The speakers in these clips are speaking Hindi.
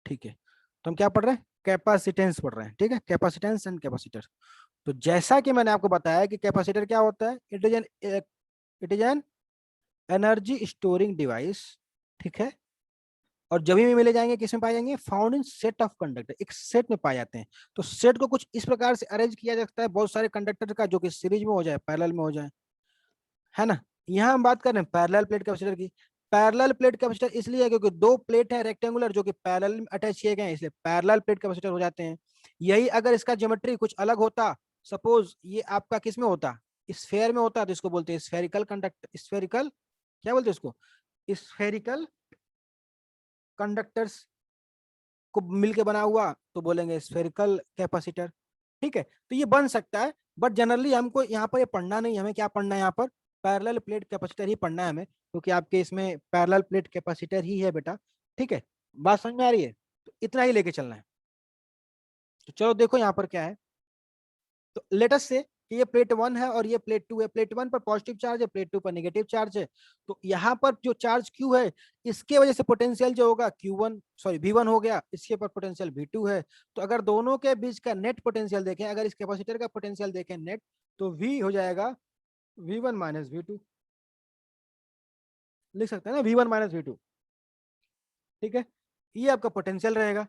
ठीक है, तो हम क्या पढ़ रहे हैं? कैपेसिटेंस पढ़ रहे हैं, ठीक है, कैपेसिटेंस एंड कैपेसिटर। तो जैसा कि मैंने आपको बताया कि कैपेसिटर क्या होता है, it is an energy storing device, ठीक है। और जब भी मिले जाएंगे किसमें पाए जाएंगे? Found in set of conductor, एक सेट में पाए जाते हैं। तो सेट को कुछ इस प्रकार से अरेंज किया जा सकता है बहुत सारे कंडक्टर का, जो कि सीरीज में हो जाए, पैरेलल में हो जाए, है ना। यहाँ हम बात कर रहे हैं पैरेलल प्लेट कैपेसिटर की। पैरेलल प्लेट कैपेसिटर इसलिए है क्योंकि दो प्लेट है रेक्टेंगुलर जो कि पैरेलल में अटैच किए गए हैं, इसलिए पैरेलल प्लेट कैपेसिटर हो जाते हैं। यही अगर इसका ज्योमेट्री कुछ अलग होता, सपोज ये आपका किस में होता, स्फेयर में होता, तो इसको बोलते हैं स्फेरिकल कंडक्टर, स्फेरिकल, क्या बोलते हैं इसको? स्फेरिकल कंडक्टर्स को मिलके बना हुआ तो बोलेंगे स्फेरिकल कैपेसिटर, ठीक है। तो ये बन सकता है, बट जनरली हमको यहाँ पर ये पढ़ना नहीं, हमें क्या पढ़ना है यहाँ पर? पैरेलल प्लेट कैपेसिटर ही पढ़ना है हमें, क्योंकि आपके इसमें पैरेलल प्लेट कैपेसिटर ही है बेटा, ठीक है। बात समझ में आ रही है? तो इतना ही लेके चलना है। तो चलो देखो यहाँ पर क्या है। तो लेटस से कि ये प्लेट 1 है और ये प्लेट 2 है। प्लेट 1 पर पॉजिटिव चार्ज है, प्लेट 2 पर नेगेटिव चार्ज है। तो यहाँ पर जो चार्ज Q है, इसके वजह से पोटेंशियल जो होगा Q1, सॉरी V1 हो गया, इसके पर पोटेंशियल V2 है। तो अगर दोनों के बीच का नेट पोटेंशियल देखें, अगर इस कैपेसिटर का पोटेंशियल देखें नेट, तो V हो जाएगा V1 माइनस V2, लिख सकते हैं ना, V1 माइनस V2, ठीक है। ये आपका पोटेंशियल रहेगा।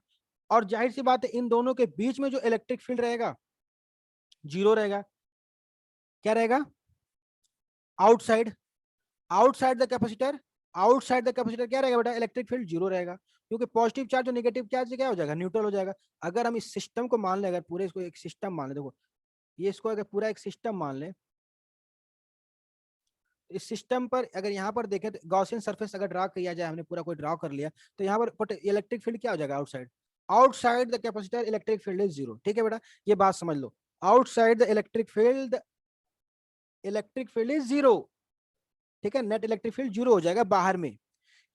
और जाहिर सी बात है इन दोनों के बीच में जो इलेक्ट्रिक फील्ड रहेगा, जीरो रहेगा। क्या रहेगा? Outside, outside the capacitor, outside the capacitor क्या रहेगा बेटा? इलेक्ट्रिक फील्ड जीरो रहेगा, क्योंकि पॉजिटिव चार्ज और नेगेटिव चार्ज क्या हो जाएगा? न्यूट्रल हो जाएगा। अगर हम इस सिस्टम को मान लें, अगर पूरे इसको एक सिस्टम मान ले, देखो ये इसको अगर पूरा एक सिस्टम मान ले, इस सिस्टम पर अगर यहाँ पर देखें तो गॉसियन सरफेस अगर ड्रा किया जाए, हमने पूरा कोई ड्रा कर लिया, तो यहाँ पर इलेक्ट्रिक फील्ड क्या हो जाएगा? Outside, outside the capacitor electric field is zero, ठीक है बेटा, ये बात समझ लो। Outside the electric field is zero, ठीक है। नेट इलेक्ट्रिक फील्ड जीरो हो जाएगा बाहर में,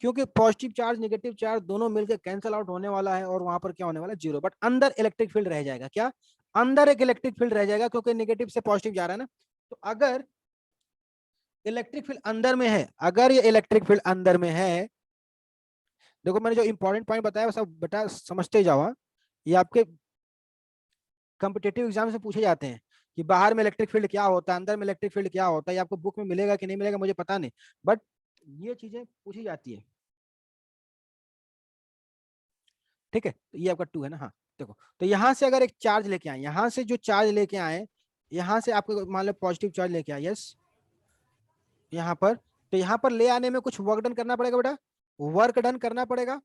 क्योंकि पॉजिटिव चार्ज नेगेटिव चार्ज दोनों मिलकर कैंसिल आउट होने वाला है, और वहां पर क्या होने वाला है? जीरो। बट अंदर इलेक्ट्रिक फील्ड रह जाएगा। क्या? अंदर एक इलेक्ट्रिक फील्ड रह जाएगा, क्योंकि नेगेटिव से पॉजिटिव जा रहा है ना। तो अगर इलेक्ट्रिक फील्ड अंदर में है, अगर ये इलेक्ट्रिक फील्ड अंदर में है, देखो मैंने जो इंपॉर्टेंट पॉइंट बताया वो सब बेटा समझते जाओ, हाँ? ये आपके कॉम्पिटेटिव एग्जाम से पूछे जाते हैं कि बाहर में इलेक्ट्रिक फील्ड क्या होता है, अंदर में इलेक्ट्रिक फील्ड क्या होता है। ये आपको बुक में मिलेगा कि नहीं मिलेगा मुझे पता नहीं, बट ये चीजें पूछी जाती है, ठीक है। तो ये आपका 2 है ना, हाँ। देखो तो यहाँ से अगर एक चार्ज लेके आए, यहाँ से जो चार्ज लेके आए, यहाँ से आपको मान लो पॉजिटिव चार्ज लेके आए, यस, यहाँ पर, तो यहाँ पर ले आने में कुछ वर्क डन करना पड़ेगा बेटा, वर्क डन करना पड़ेगा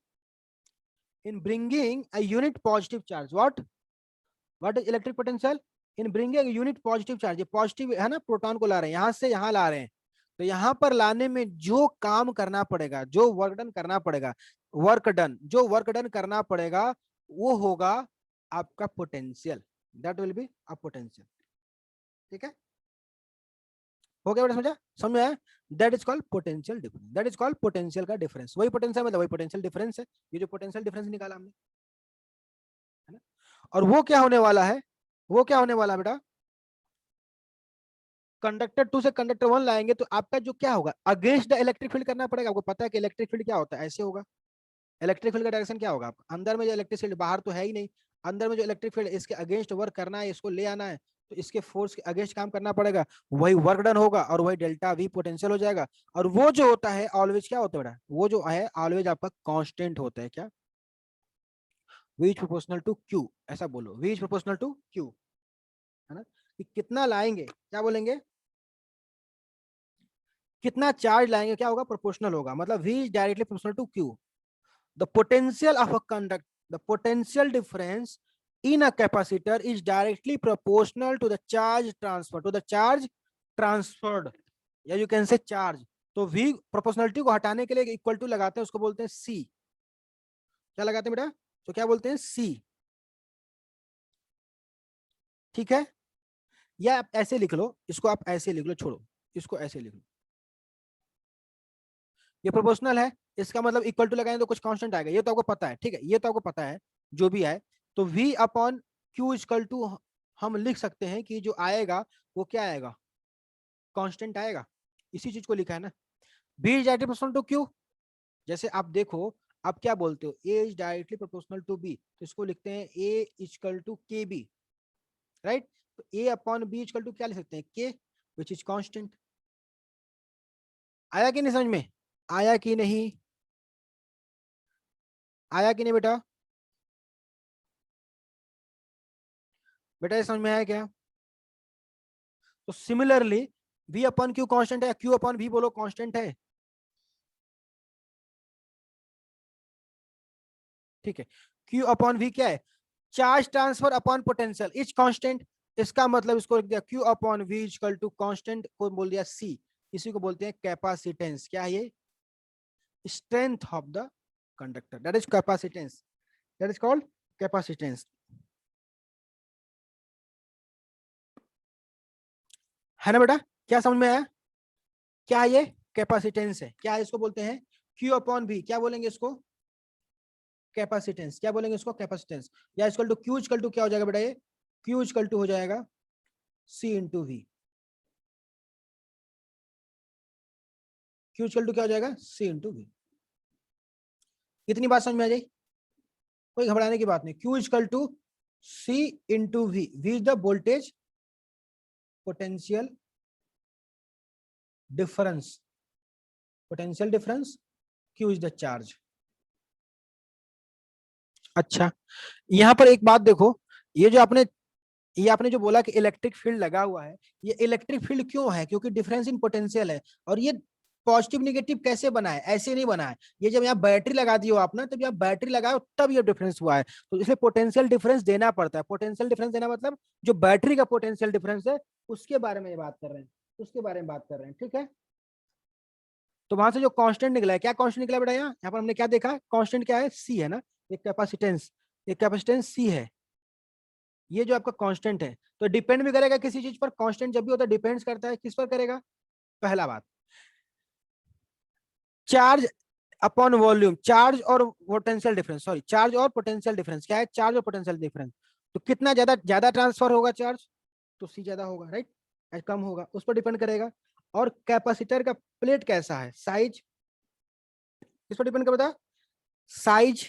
in bringing a unit positive charge. What is electric potential in bringing unit positive charge? ये पॉजिटिव है ना, प्रोटॉन को ला रहे हैं यहाँ से यहाँ ला रहे हैं। तो यहाँ पर लाने में जो काम करना पड़ेगा, जो वर्क डन करना पड़ेगा, जो वर्क डन करना पड़ेगा, वो होगा आपका potential, that will be a potential, ठीक है। हो गया बेटा? समझा? समझ में आया? That is called potential difference, that is called potential का डिफरेंस। वही पोटेंशियल मतलब वही पोटेंशियल डिफरेंस है, ये जो पोटेंशियल डिफरेंस निकाला हमने, है ना। और वो क्या होने वाला है? वो क्या होने वाला है बेटा? कंडक्टर 2 से कंडक्टर 1 लाएंगे तो आपका जो क्या होगा? अगेंस्ट द इलेक्ट्रिक फील्ड करना पड़ेगा। आपको पता है कि इलेक्ट्रिक फील्ड क्या होता है? ऐसे होगा। इलेक्ट्रिक फील्ड का डायरेक्शन क्या होगा? आपका अंदर में जो इलेक्ट्रिक फील्ड, बाहर तो है ही नहीं, अंदर में जो इलेक्ट्रिक फील्ड, इसके अगेंस्ट वर्क करना है, इसको ले आना है, तो इसके फोर्स के अगेंस्ट काम करना पड़ेगा। वही वर्क डन होगा और वही डेल्टा वी पोटेंशियल हो जाएगा। और वो जो होता है ऑलवेज क्या होता है बेटा? वो जो है ऑलवेज आपका कांस्टेंट होता है। क्या? v is proportional to Q, ऐसा बोलो, v is proportional to Q, है ना। कि कितना लाएंगे, क्या बोलेंगे? कितना चार्ज लाएंगे क्या होगा? प्रोपोर्शनल होगा, मतलब v is directly proportional to q। The potential of a conduct, the potential difference in a capacitor is directly proportional to the charge transfer, to the charge transferred, या यू कैन से चार्ज। तो v प्रोपोर्शनलिटी को हटाने के लिए इक्वल टू लगाते हैं, उसको बोलते हैं c। क्या लगाते हैं बेटा? तो क्या बोलते हैं? c, ठीक है। या आप ऐसे लिख लो इसको, आप ऐसे लिख लो, छोड़ो इसको, ऐसे लिख लो। ये प्रोपोर्शनल है, इसका मतलब इक्वल टू लगाएंगे तो कुछ कांस्टेंट आएगा, ये तो आपको पता है, ठीक है, ये तो आपको पता है जो भी है। तो v upon Q equal to, हम लिख सकते हैं कि जो आएगा वो क्या आएगा? कांस्टेंट आएगा। इसी चीज को लिखा है ना, v is directly proportional to Q. जैसे आप देखो, आप क्या बोलते हो, A is directly proportional to B, तो इसको लिखते हैं A equal to K B, right. तो A upon B equal to क्या लिख सकते हैं, के, विच इज कांस्टेंट। आया कि नहीं समझ में, आया कि नहीं, आया कि नहीं बेटा, बेटा ये समझ में आया क्या। तो similarly v upon Q constant है, क्यू अपॉन v बोलो कांस्टेंट है, ठीक है। q अपॉन v क्या है, charge transfer upon potential is constant. इसका मतलब इसको लिख दिया q upon v equal to constant को बोल दिया c। इसी को बोलते हैं कैपेसिटेंस, क्या है ये, strength of the conductor, that is capacitance, that is called capacitance, है ना बेटा। क्या समझ में आया, क्या ये कैपेसिटेंस है, क्या है इसको बोलते हैं q अपॉन v, क्या बोलेंगे इसको, कैपेसिटेंस, क्या बोलेंगे इसको कैपेसिटेंस। या equal to Q equal to क्या हो जाएगा बेटा, ये क्यू इक्वल टू हो जाएगा C into V, Q equal to क्या हो जाएगा सी इंटू वी। इतनी बात समझ में आ जाए, कोई घबराने की बात नहीं। Q equal to C into V, V is the voltage potential difference, potential difference, Q is the charge. अच्छा, यहां पर एक बात देखो, ये जो आपने, ये आपने जो बोला कि इलेक्ट्रिक फील्ड लगा हुआ है, ये इलेक्ट्रिक फील्ड क्यों है, क्योंकि डिफरेंस इन पोटेंशियल है। और ये पॉजिटिव निगेटिव कैसे बना है, ऐसे नहीं बना है, ये जब यहाँ बैटरी लगा दी हो आप ना, तब यहाँ बैटरी लगाओ तब ये डिफरेंस हुआ है, तो इसलिए पोटेंशियल डिफरेंस देना पड़ता है। पोटेंशियल डिफरेंस देना मतलब जो बैटरी का पोटेंशियल डिफरेंस है उसके बारे में बात कर रहे हैं, उसके बारे में बात कर रहे हैं, ठीक है। तो वहां से जो कांस्टेंट निकला है, क्या कांस्टेंट निकला बेटा, यहाँ पर हमने क्या देखा, कांस्टेंट क्या है, सी है ना, एक कैपेसिटेंस, एक कैपेसिटेंस सी है, ये जो आपका कांस्टेंट है। तो डिपेंड भी करेगा किसी चीज पर, कांस्टेंट जब भी होता है डिपेंड्स करता है किस पर करेगा, पहला बात चार्ज अपॉन वॉल्यूम, चार्ज और पोटेंशियल डिफरेंस, सॉरी चार्ज और पोटेंशियल डिफरेंस, क्या है चार्ज और पोटेंशियल डिफरेंस। तो कितना ज्यादा ज्यादा ट्रांसफर होगा चार्ज, तो सी ज्यादा होगा, राइट, कम होगा, उस पर डिपेंड करेगा। और कैपेसिटर का प्लेट कैसा है, साइज, किस पर डिपेंड करता है, साइज,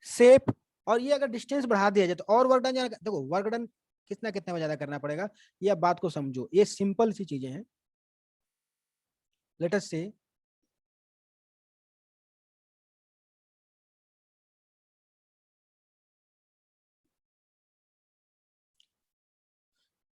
शेप, और ये अगर डिस्टेंस बढ़ा दिया जाए तो और वर्क डन, देखो वर्क डन कितना कितना में ज्यादा करना पड़ेगा, ये आप बात को समझो, ये सिंपल सी चीजें हैं। लेट अस से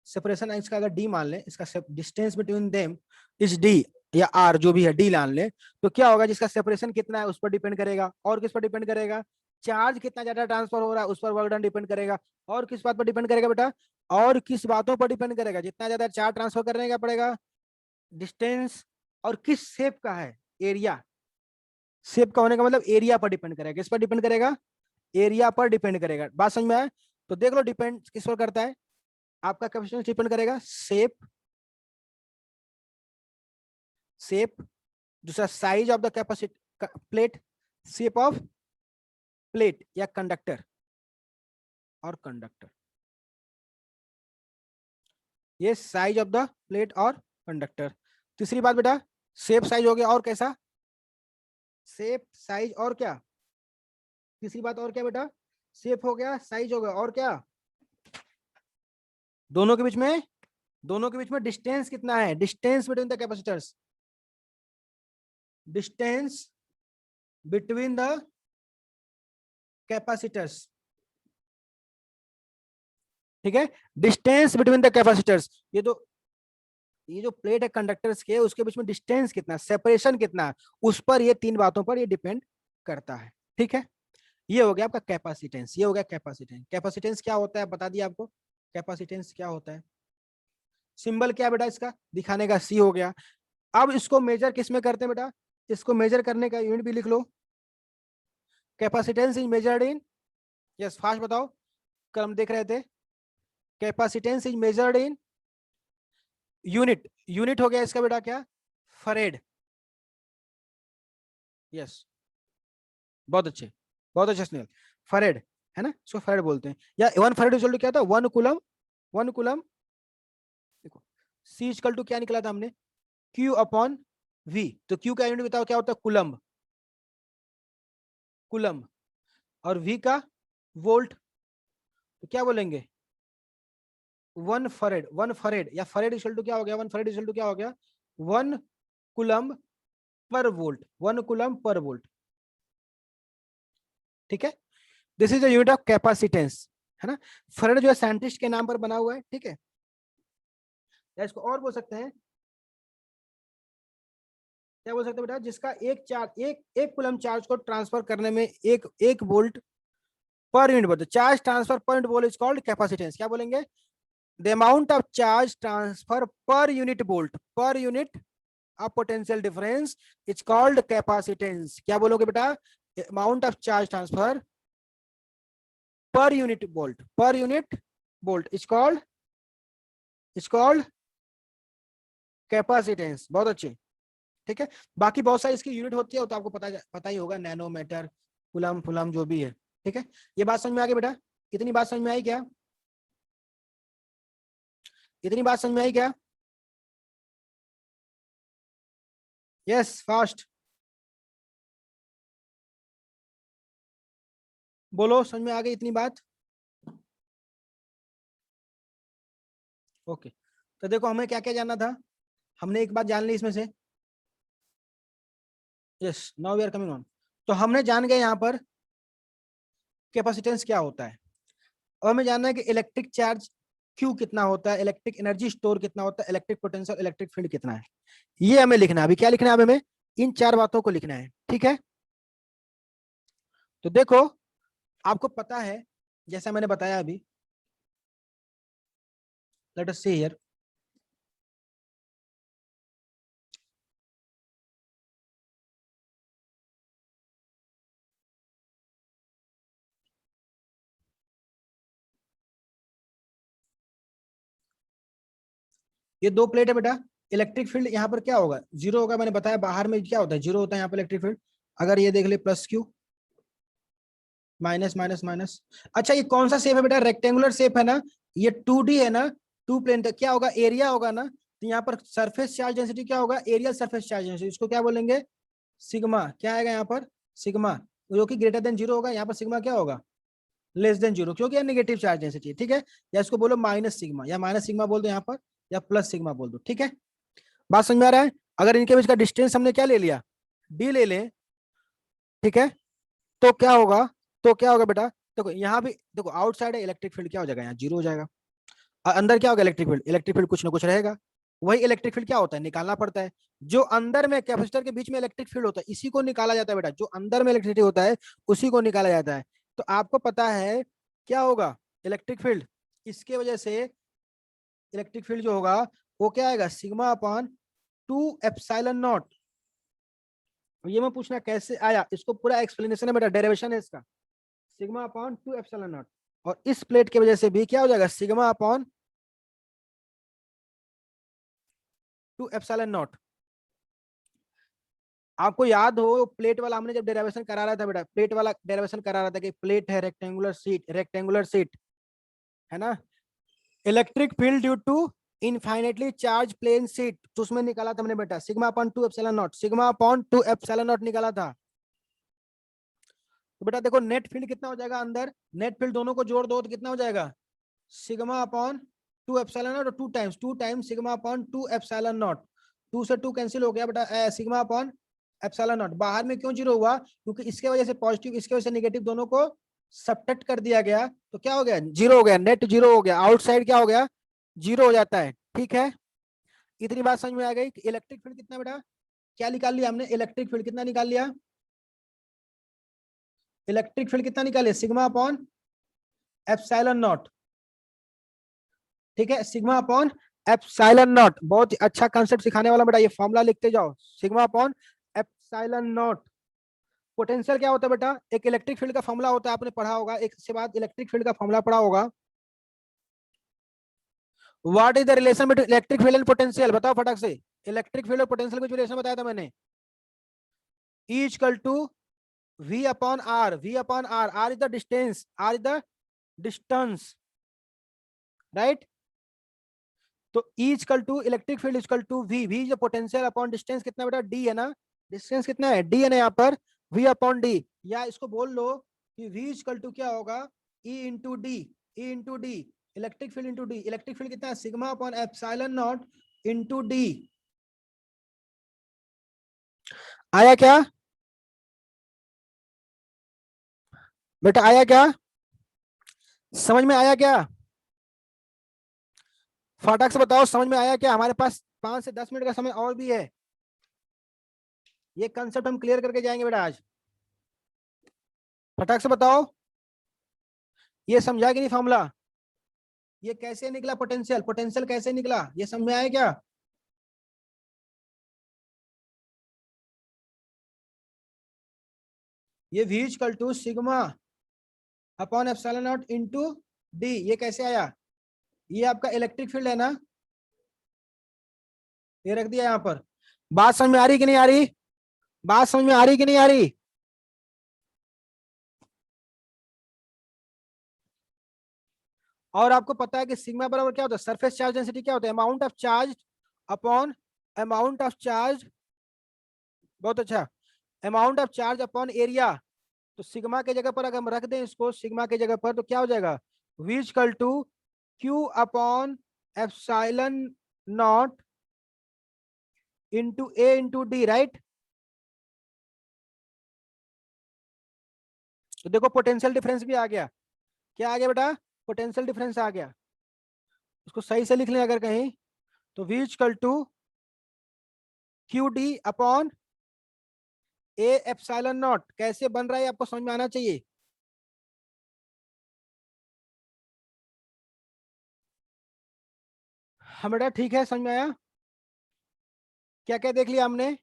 सेपरेशन इसका अगर डी मान ले, इसका distance between them is D या आर, जो भी है डी मान ले, तो क्या होगा, जिसका सेपरेशन कितना है उस पर डिपेंड करेगा, और किस पर डिपेंड करेगा, चार्ज कितना ज्यादा ट्रांसफर हो रहा है उस पर वर्क डन डिपेंड करेगा, और किस बात पर डिपेंड करेगा बेटा, और किस बातों पर डिपेंड करेगा, जितना ज्यादा चार्ज ट्रांसफर करने का पड़ेगा, डिस्टेंस, और किस शेप का है, एरिया, शेप का होने का मतलब एरिया पर डिपेंड करेगा, किस पर डिपेंड करेगा, एरिया पर डिपेंड करेगा। बात समझ में आए, तो देख लो डिपेंड किस पर करता है, आपका कैपेसिटेंस डिपेंड करेगा शेप, शेप, दूसरा size of the capacity plate, shape of plate या कंडक्टर, और कंडक्टर, ये साइज ऑफ द प्लेट और कंडक्टर। तीसरी बात बेटा, शेप साइज हो गया, और कैसा, शेप साइज और क्या, तीसरी बात और क्या बेटा, शेप हो गया, साइज हो गया, और क्या, दोनों के बीच में, दोनों के बीच में डिस्टेंस कितना है, distance between the capacitors, distance between the capacitors, ठीक है, डिस्टेंस बिटवीन द कैपेसिटर्स, ये जो प्लेट है कंडक्टर्स के, उसके बीच में डिस्टेंस कितना, सेपरेशन कितना, उस पर ये तीन बातों पर ये डिपेंड करता है, ठीक है। ये हो गया आपका कैपेसिटेंस, ये हो गया कैपेसिटेंस। कैपेसिटेंस क्या होता है बता दिया आपको, कैपेसिटेंस क्या होता है, सिंबल क्या बेटा इसका दिखाने का, सी हो गया। अब इसको मेजर किस में करते हैं बेटा, इसको मेजर करने का यूनिट भी लिख लो, capacitance is measured in, yes fast बताओ, कल हम देख रहे थे, capacitance is measured in unit, unit हो गया इसका बेटा क्या, फरेड, यस, बहुत अच्छे, बहुत अच्छे स्नेल, फरेड, है ना, इसको फरेड बोलते हैं, या वन फरेड इक्वल टू क्या था, वन कुलम, वन कुलम, देखो सी इक्वल टू क्या निकला था हमने, क्यू अपॉन वी, तो क्यू का यूनिट बताओ क्या होता है, कुलम्ब, कुलम और v का वोल्ट, तो क्या बोलेंगे 1 फरेड, 1 फरेड या फरेड इक्वल टू क्या हो गया, 1 फरेड इक्वल टू क्या हो गया 1 coulomb per volt, 1 coulomb per volt. ठीक है, this is the unit of capacitance, है ना। फरेड जो है साइंटिस्ट के नाम पर बना हुआ है, ठीक है। या इसको और बोल सकते हैं, क्या बोल सकते हैं बेटा, जिसका एक चार्ज, एक कुलम चार्ज को ट्रांसफर करने में एक एक वोल्ट पर यूनिट बोलते, charge transfer per unit volt is called capacitance. क्या बोलेंगे, the amount of charge transfer per unit volt, per unit of potential difference is called capacitance. क्या बोलोगे बेटा, amount of charge transfer per unit volt, per unit volt is called capacitance. बहुत अच्छे, ठीक है। बाकी बहुत सारी इसकी यूनिट होती है, तो आपको पता ही होगा, नैनोमीटर, कुलम फुलम जो भी है, ठीक है। ये बात समझ में आ गई बेटा, इतनी बात समझ में आई क्या, इतनी बात समझ में आई क्या, यस फास्ट बोलो, समझ में आ गई इतनी बात, ओके। तो देखो हमें क्या क्या जानना था, हमने एक बात जान ली इसमें से, yes now we are coming on. तो हमने जान गए यहाँ पर कैपेसिटेंस क्या होता है, और हमें जानना है कि इलेक्ट्रिक चार्ज क्यू कितना होता है, इलेक्ट्रिक एनर्जी स्टोर कितना होता है, इलेक्ट्रिक पोटेंशियल, इलेक्ट्रिक फील्ड कितना है। ये हमें लिखना है अभी, क्या लिखना है हमें, इन 4 बातों को लिखना है, ठीक है। तो देखो आपको पता है, जैसा मैंने बताया अभी, लेट अस सी हियर, ये 2 प्लेट है बेटा, इलेक्ट्रिक फील्ड यहाँ पर क्या होगा, जीरो होगा, मैंने बताया बाहर में क्या होता है, जीरो होता है यहाँ पर इलेक्ट्रिक फील्ड। अगर ये देख ले plus Q, minus minus minus. अच्छा ये कौन सा शेप है बेटा, रेक्टेंगुलर शेप है ना, ये 2D है ना, 2 प्लेन, क्या होगा, एरिया होगा ना। तो यहाँ पर सरफेस चार्ज डेंसिटी क्या होगा, एरियल सरफेस चार्ज डेंसिटी, इसको क्या बोलेंगे सिग्मा। क्या आएगा यहाँ पर सिग्मा, जो कि ग्रेटर देन जीरो होगा, यहाँ पर सिग्मा क्या होगा लेस देन जीरो, क्योंकि यह नेगेटिव चार्ज डेंसिटी है, ठीक है। या इसको बोलो माइनस सिग्मा, या माइनस सिग्मा बोल दो यहाँ पर, या प्लस सिग्मा बोल दो, ठीक है। बात समझ में आ रहा है, अगर इनके बीच का डिस्टेंस हमने क्या ले लिया, डी ले लें, ठीक है, तो क्या होगा, तो क्या होगा बेटा, देखो यहाँ भी देखो आउटसाइड है, इलेक्ट्रिक फील्ड क्या हो जाएगा यहाँ जीरो हो जाएगा, और अंदर क्या होगा इलेक्ट्रिक फील्ड, इलेक्ट्रिक फील्ड कुछ ना कुछ रहेगा, वही इलेक्ट्रिक फील्ड क्या होता है निकालना पड़ता है, जो अंदर में कैपेसिटर के बीच में इलेक्ट्रिक फील्ड होता है इसी को निकाला जाता है बेटा, जो अंदर में इलेक्ट्रिसिटी होता है उसी को निकाला जाता है। तो आपको पता है क्या होगा इलेक्ट्रिक फील्ड, इसके वजह से इलेक्ट्रिक फील्ड जो होगा वो क्या आएगा सिग्मा अपॉन 2 एप्सिलॉन नॉट। ये मैं पूछना कैसे आया, इसको पूरा एक्सप्लेनेशन है बेटा, डेरिवेशन है इसका, सिग्मा अपॉन 2 एप्सिलॉन नॉट। और इस प्लेट की वजह से भी क्या हो जाएगा सिग्मा अपॉन 2 एप्सिलॉन नॉट। आपको याद हो प्लेट वाला हमने जब डेरिवेशन करा रहा था बेटा, प्लेट वाला डेरिवेशन करा रहा था कि प्लेट है रेक्टेंगुलर सीट, रेक्टेंगुलर सीट है ना, electric field due to infinitely charge plane sheet, तो उसमें निकाला था हमने बेटा sigma upon 2 epsilon nought, sigma upon 2 epsilon nought निकाला था। तो बेटा देखो नेट फील्ड कितना हो जाएगा अंदर, नेट फील्ड दोनों को जोड़ दो तो कितना हो जाएगा सिग्मा अपॉन 2 एप्सिलॉन नॉट, और two times sigma upon 2 epsilon not, 2 से 2 कैंसिल हो गया बेटा, सिग्मा अपॉन एप्सिलॉन नॉट। बाहर में क्यों जीरो हुआ, क्योंकि इसके वजह से पॉजिटिव इसके वजह से नेगेटिव दोनों को सब्ट्रैक्ट कर दिया गया, तो क्या हो गया जीरो हो गया, नेट जीरो हो गया, आउटसाइड क्या हो गया जीरो हो जाता है, ठीक है। इतनी बात समझ में आ गई कि इलेक्ट्रिक फील्ड कितना बेटा, क्या निकाल लिया हमने, इलेक्ट्रिक फील्ड कितना निकाल लिया, इलेक्ट्रिक फील्ड कितना निकाल लिया सिग्मा अपॉन एप्सिलॉन नॉट, ठीक है, सिग्मा अपॉन एप्सिलॉन नॉट। बहुत अच्छा कंसेप्ट सिखाने वाला बेटा, ये फॉर्मूला लिखते जाओ, sigma upon epsilon not. Potential क्या होता है बेटा, एक इलेक्ट्रिक फील्ड का फॉर्मूला होता है, आपने पढ़ा होगा, एक से बाद इलेक्ट्रिक फील्ड का फॉर्मूला पढ़ा होगा, what is the relation between electric field and potential, बताओ फटाक से, इलेक्ट्रिक फील्ड और पोटेंशियल कुछ रिलेशन बताया था मैंने, E equal to V upon R, V upon R, R is the distance, R is the distance, right. तो E equal to electric field equal to V, V जो पोटेंशियल अपॉन डिस्टेंस कितना बेटा D है ना, डिस्टेंस कितना है D है ना यहाँ पर, V अपॉन डी, या इसको बोल लो कि V इक्वल टू क्या होगा, E into D, E into D, electric field into D. Electric field कितना है, sigma upon epsilon nought into D. आया क्या बेटा, आया क्या, समझ में आया क्या, फटाक से बताओ समझ में आया क्या। हमारे पास 5 से 10 मिनट का समय और भी है, ये कंसेप्ट हम क्लियर करके जाएंगे बेटा आज। फटाक से बताओ, ये समझा कि नहीं फॉर्मूला, ये कैसे निकला पोटेंशियल, पोटेंशियल कैसे निकला, ये समझ में आया क्या। ये V equal to sigma upon epsilon nought into D, ये कैसे आया, ये आपका इलेक्ट्रिक फील्ड है ना, ये रख दिया यहाँ पर। बात समझ में आ रही कि नहीं आ रही, बात समझ में आ रही कि नहीं आ रही। और आपको पता है कि सिग्मा बराबर क्या होता है, सरफेस चार्ज डेंसिटी क्या होता है, amount of charge upon amount of charge, बहुत अच्छा, amount of charge upon area. तो सिग्मा के जगह पर अगर हम रख दें इसको सिग्मा के जगह पर, तो क्या हो जाएगा, V equal to Q upon epsilon nought into A into D, right. तो देखो पोटेंशियल डिफरेंस भी आ गया, क्या आ गया बेटा, पोटेंशियल डिफरेंस आ गया। उसको सही से लिख लें अगर कहीं, तो V equal to Q D upon A epsilon nought, कैसे बन रहा है आपको समझ में आना चाहिए। हाँ बेटा ठीक है, समझ में आया, क्या क्या देख लिया हमने,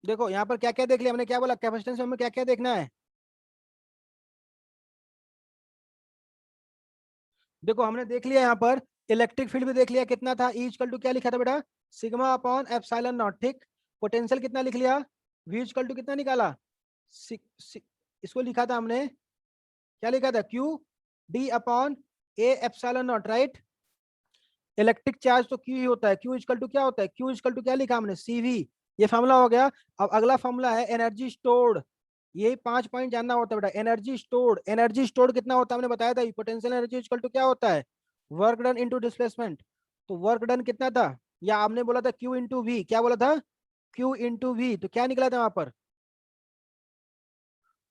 देखो यहाँ पर क्या क्या देख लिया हमने, क्या बोला कैपेसिटेंस में हमें क्या क्या देखना है। देखो हमने देख लिया यहाँ पर इलेक्ट्रिक फील्ड भी देख लिया कितना था, E इक्वल टू क्या लिखा था बेटा, सिग्मा अपॉन एप्सिलॉन नॉट, ठीक। पोटेंशियल कितना लिख लिया, V इक्वल टू कितना निकाला, इसको लिखा था हमने, क्या लिखा था, Q D upon A epsilon not, right. Electric charge तो Q ही होता है, Q इक्वल टू क्या होता है, Q इक्वल टू क्या लिखा हमने, CV, ये फॉर्मूला हो गया। अब अगला फॉर्मूला है एनर्जी स्टोर्ड, यही 5 पॉइंट जानना होता है बेटा, एनर्जी स्टोर्ड, एनर्जी स्टोर्ड कितना होता है हमने बताया था, पोटेंशियल एनर्जी इक्वल टू क्या होता है, वर्क डन इनटू डिस्प्लेसमेंट। तो वर्क डन कितना था, या आपने बोला था Q इंटू वी, क्या बोला था, Q इंटू वी, तो क्या निकला था वहां पर,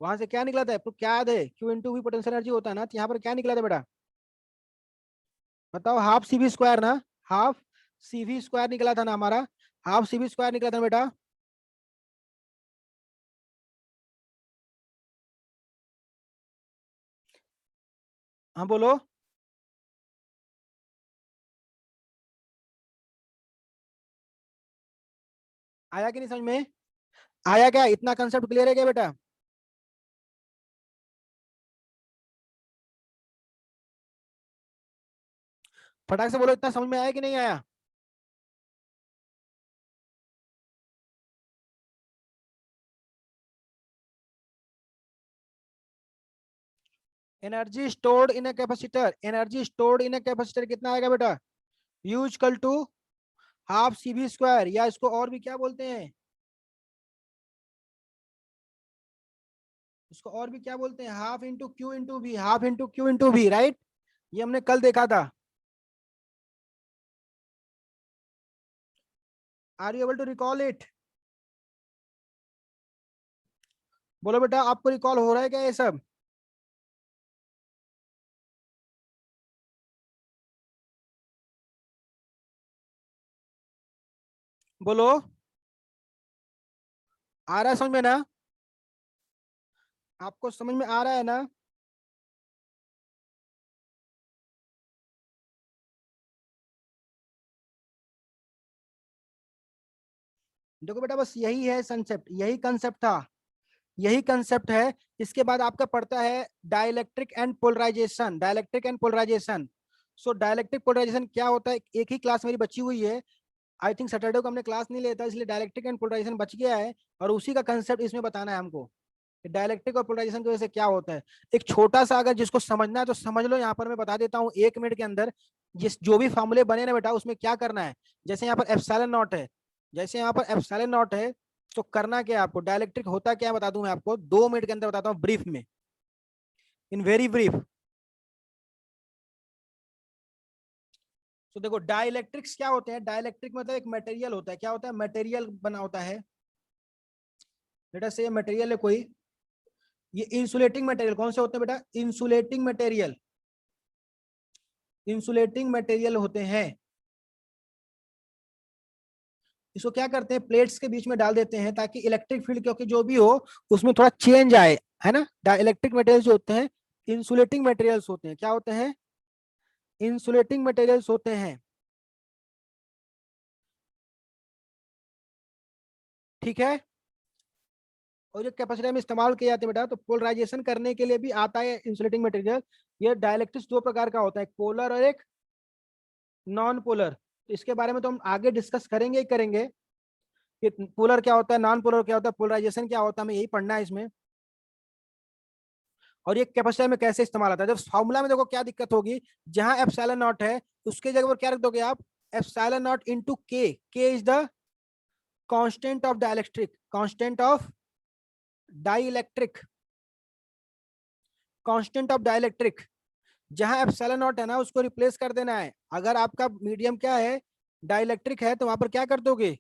वहां से क्या निकला था, तो क्या याद है, Q into V potential energy होता है ना, तो यहाँ पर क्या निकला था बेटा, बताओ, हाफ CV स्क्वायर ना, हाफ CV स्क्वायर निकला था ना हमारा, हाफ CV स्क्वायर निकला था बेटा। हाँ बोलो, आया कि नहीं समझ में, आया क्या, इतना कंसेप्ट क्लियर है क्या बेटा। फटाक से बोलो, इतना समझ में आया कि नहीं आया। Energy stored in a capacitor, energy stored in a capacitor कितना आएगा बेटा, U equal to half CV square, या इसको और भी क्या बोलते हैं, इसको और भी क्या बोलते हैं, half into Q into V, half into Q into V, right. ये हमने कल देखा था। Are you able to recall it, बोलो बेटा, आपको रिकॉल हो रहा है क्या ये सब, बोलो, आ रहा है समझ में ना, आपको समझ में आ रहा है ना। देखो बेटा बस यही है कंसेप्ट, यही कंसेप्ट था, यही कंसेप्ट है। इसके बाद आपका पड़ता है dielectric and polarisation, dielectric and polarisation. So dielectric polarisation क्या होता है, एक ही क्लास मेरी बची हुई है, आई थिंक सैटरडे को हमने क्लास नहीं लेता, इसलिए डाइलेक्ट्रिक एंड पोलराइजेशन बच गया है, और उसी का कंसेप्ट इसमें बताना है हमको, कि डाइलेक्ट्रिक और पोलराइजेशन की वजह से क्या होता है। एक छोटा सा अगर जिसको समझना है तो समझ लो, यहाँ पर मैं बता देता हूँ 1 मिनट के अंदर, जिस जो भी फॉर्मूले बने ना बेटा उसमें क्या करना है। जैसे यहाँ पर एप्सिलॉन नॉट है, जैसे यहाँ पर एप्सिलॉन नॉट है, तो करना क्या है आपको, डाइलेक्ट्रिक होता क्या है बता दूं मैं आपको, 2 मिनट के अंदर बताता हूँ ब्रीफ में, इन वेरी ब्रीफ। तो देखो डाइलेक्ट्रिक्स क्या होते हैं, डाइलेक्ट्रिक मतलब एक मटेरियल होता है, क्या होता है, मटेरियल बना होता है, बेटा से मटेरियल है कोई, ये इंसुलेटिंग मटेरियल कौन से होते हैं बेटा, इंसुलेटिंग मटेरियल, इंसुलेटिंग मटेरियल होते हैं। इसको क्या करते हैं, प्लेट्स के बीच में डाल देते हैं ताकि इलेक्ट्रिक फील्ड क्योंकि जो भी हो उसमें थोड़ा चेंज आए, है ना। डाइलेक्ट्रिक मटेरियल्स जो होते हैं इंसुलेटिंग मटेरियल्स होते हैं, क्या होते हैं, इंसुलेटिंग मटेरियल्स होते हैं, ठीक है। और जो कैपेसिटर में इस्तेमाल किए जाते हैं बेटा, तो पोलराइजेशन करने के लिए भी आता है इंसुलेटिंग मटेरियल। ये डाइलेक्ट्रिक्स 2 प्रकार का होता है, एक पोलर और एक नॉन पोलर। तो इसके बारे में तो हम आगे डिस्कस करेंगे ही करेंगे कि पोलर क्या होता है, नॉन पोलर क्या होता है, पोलराइजेशन क्या होता है, हमें यही पढ़ना है इसमें। और ये कैपेसिटर में कैसे इस्तेमाल आता है, जब फॉर्मूला में देखो क्या दिक्कत होगी, जहां एप्सिलॉन नॉट है उसके जगह पर क्या रख दोगे आप, एप्सिलॉन नॉट इनटू के, के is the constant of dielectric, constant of dielectric, constant of dielectric. जहां एप्सिलॉन नॉट है ना उसको रिप्लेस कर देना है। अगर आपका मीडियम क्या है, डाइलेक्ट्रिक है, तो वहां पर क्या कर दोगे,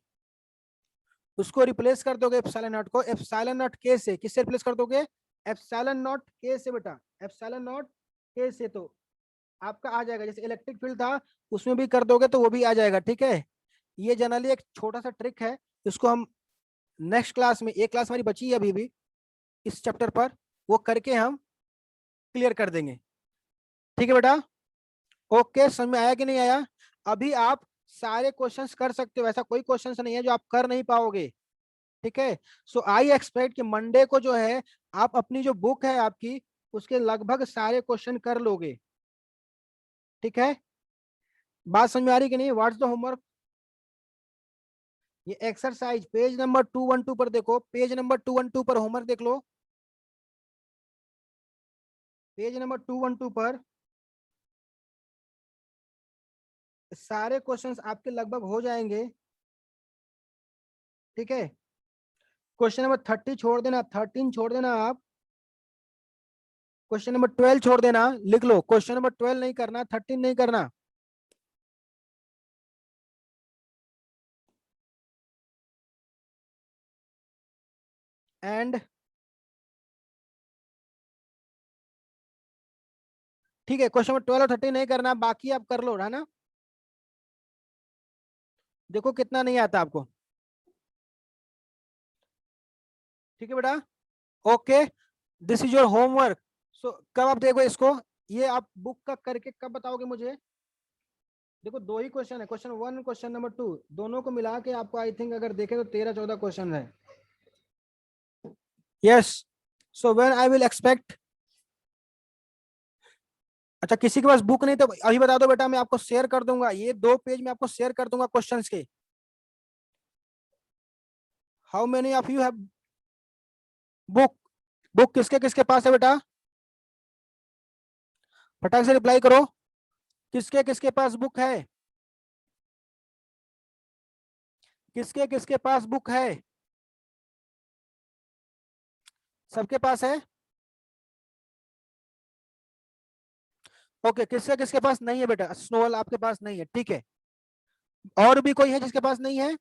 उसको रिप्लेस कर दोगे एप्सिलॉन नॉट को, एप्सिलॉन नॉट के से, किससे रिप्लेस कर दोगे, एप्सिलॉन नॉट के से बेटा, एप्सिलॉन नॉट के से। तो आपका आ जाएगा, जैसे इलेक्ट्रिक फील्ड था उसमें भी कर दोगे तो वो भी आ जाएगा, ठीक है। ये जनरली एक छोटा सा ट्रिक है, इसको हम नेक्स्ट क्लास में, एक क्लास हमारी बची है अभी भी इस चैप्टर पर, वो करके हम क्लियर कर देंगे, ठीक है बेटा। ओके, समझ में आया कि नहीं आया। अभी आप सारे क्वेश्चंस कर सकते हो, ऐसा कोई क्वेश्चंस नहीं है जो आप कर नहीं पाओगे, ठीक है। सो आई एक्सपेक्ट कि मंडे को जो है आप अपनी जो बुक है आपकी उसके लगभग सारे क्वेश्चन कर लोगे, ठीक है। बात समझ में आ रही कि नहीं, व्हाट्स द होमवर्क। ये एक्सरसाइज पेज नंबर 212 पर देखो, पेज नंबर 212 पर होमवर्क देख लो, पेज नंबर 212 पर सारे क्वेश्चंस आपके लगभग हो जाएंगे, ठीक है। क्वेश्चन नंबर 30 छोड़ देना, 13 छोड़ देना आप, क्वेश्चन नंबर 12 छोड़ देना, लिख लो, क्वेश्चन नंबर 12 नहीं करना, 13 नहीं करना। एंड ठीक है, क्वेश्चन नंबर 12 और 13 नहीं करना, बाकी आप कर लो, है ना। देखो कितना नहीं आता आपको, ठीक है बेटा। Okay, this is your homework. So कब आप देखो इसको, ये आप बुक का करके कब बताओगे मुझे। देखो 2 ही क्वेश्चन है, क्वेश्चन 1 क्वेश्चन नंबर 2, दोनों को मिला के आपको आई थिंक अगर देखे तो 13-14 क्वेश्चन है। Yes, so when I will expect. अच्छा किसी के पास बुक नहीं तो अभी बता दो बेटा, मैं आपको शेयर कर दूंगा, ये 2 पेज में आपको शेयर कर दूंगा क्वेश्चंस के। How many of you have book, book किसके किसके पास है बेटा, फटाक से रिप्लाई करो, किसके किसके पास बुक है, किसके किसके पास बुक है, सबके पास है। ओके, किसके किसके पास नहीं है बेटा, स्नोवल आपके पास नहीं है, ठीक है। और भी कोई है जिसके पास नहीं है,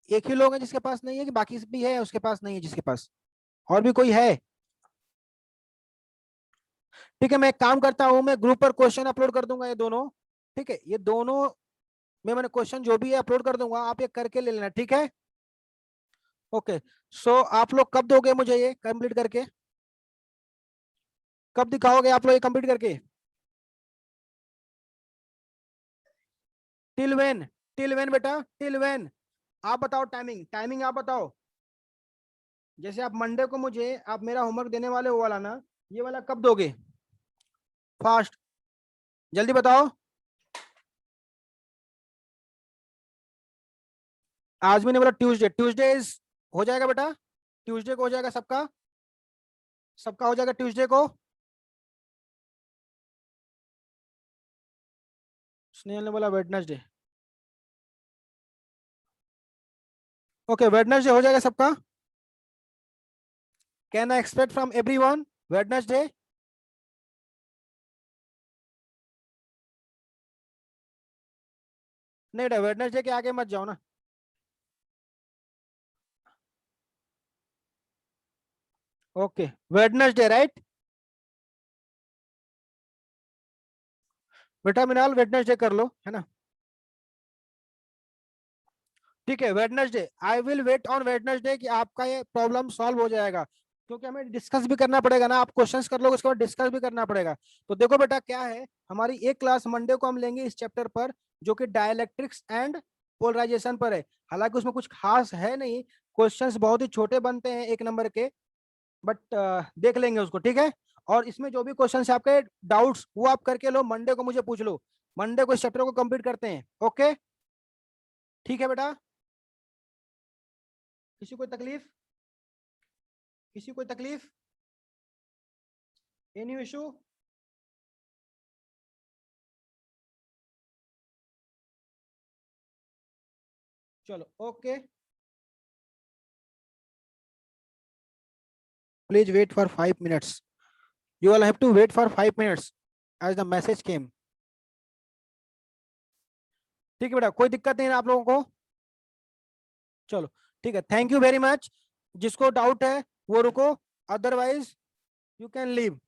एक ही लोग हैं जिसके पास नहीं है कि बाकी भी है उसके पास नहीं है जिसके पास, और भी कोई है। ठीक है, मैं एक काम करता हूं, मैं ग्रुप पर क्वेश्चन अपलोड कर दूंगा ये दोनों, ठीक है, ये दोनों में मैंने क्वेश्चन जो भी है अपलोड कर दूंगा, आप ये करके ले लेना, ठीक है। ओके, सो आप लोग कब दोगे मुझे ये कंप्लीट करके, कब दिखाओगे आप लोग ये कंप्लीट करके, टिल वेन, टिल वेन बेटा, टिल वेन, आप बताओ टाइमिंग, टाइमिंग आप बताओ। जैसे आप मंडे को मुझे आप मेरा होमवर्क देने वाले वो वाला ना, ये वाला कब दोगे, फास्ट, जल्दी बताओ। आज भी नहीं बोला, ट्यूसडे, ट्यूसडे इज हो जाएगा बेटा, ट्यूसडे को हो जाएगा सबका, सबका हो जाएगा ट्यूसडे को। स्नेहल ने बोला वेडनेसडे। ओके, वेडनेसडे हो जाएगा सबका। Can I expect from everyone Wednesday? नहीं बेटा, वेडनेसडे के आगे मत जाओ ना। Okay, Wednesday right. बेटा मिनाल वेडनेसडे कर लो, है ना? ठीक है, Wednesday, I will wait on Wednesday कि आपका ये प्रॉब्लम सॉल्व हो जाएगा, क्योंकि हमें डिस्कस भी करना पड़ेगा ना। आप क्वेश्चंस कर लोगे, उसके बाद डिस्कस भी करना पड़ेगा। तो देखो बेटा क्या है, हमारी एक क्लास मंडे को हम लेंगे इस चैप्टर पर, जो कि डाइलेक्ट्रिक्स एंड पोलराइजेशन पर है। हालांकि उसमें कुछ खास है नहीं, क्वेश्चंस बहुत ही छोटे बनते हैं 1 नंबर के, बट देख लेंगे उसको, ठीक है। और इसमें जो भी क्वेश्चन है आपके डाउट्स, वो आप करके लो, मंडे को मुझे पूछ लो। मंडे को इस चैप्टर को कंप्लीट करते हैं, ओके? ठीक है बेटा। किसी कोई तकलीफ? किसी कोई तकलीफ? Any issue? चलो okay, please wait for 5 minutes. You will have to wait for 5 minutes as the message came. ठीक है बेटा, कोई दिक्कत नहीं है आप लोगों को? चलो ठीक है, थैंक यू वेरी मच। जिसको डाउट है वो रुको, अदरवाइज यू कैन लीव।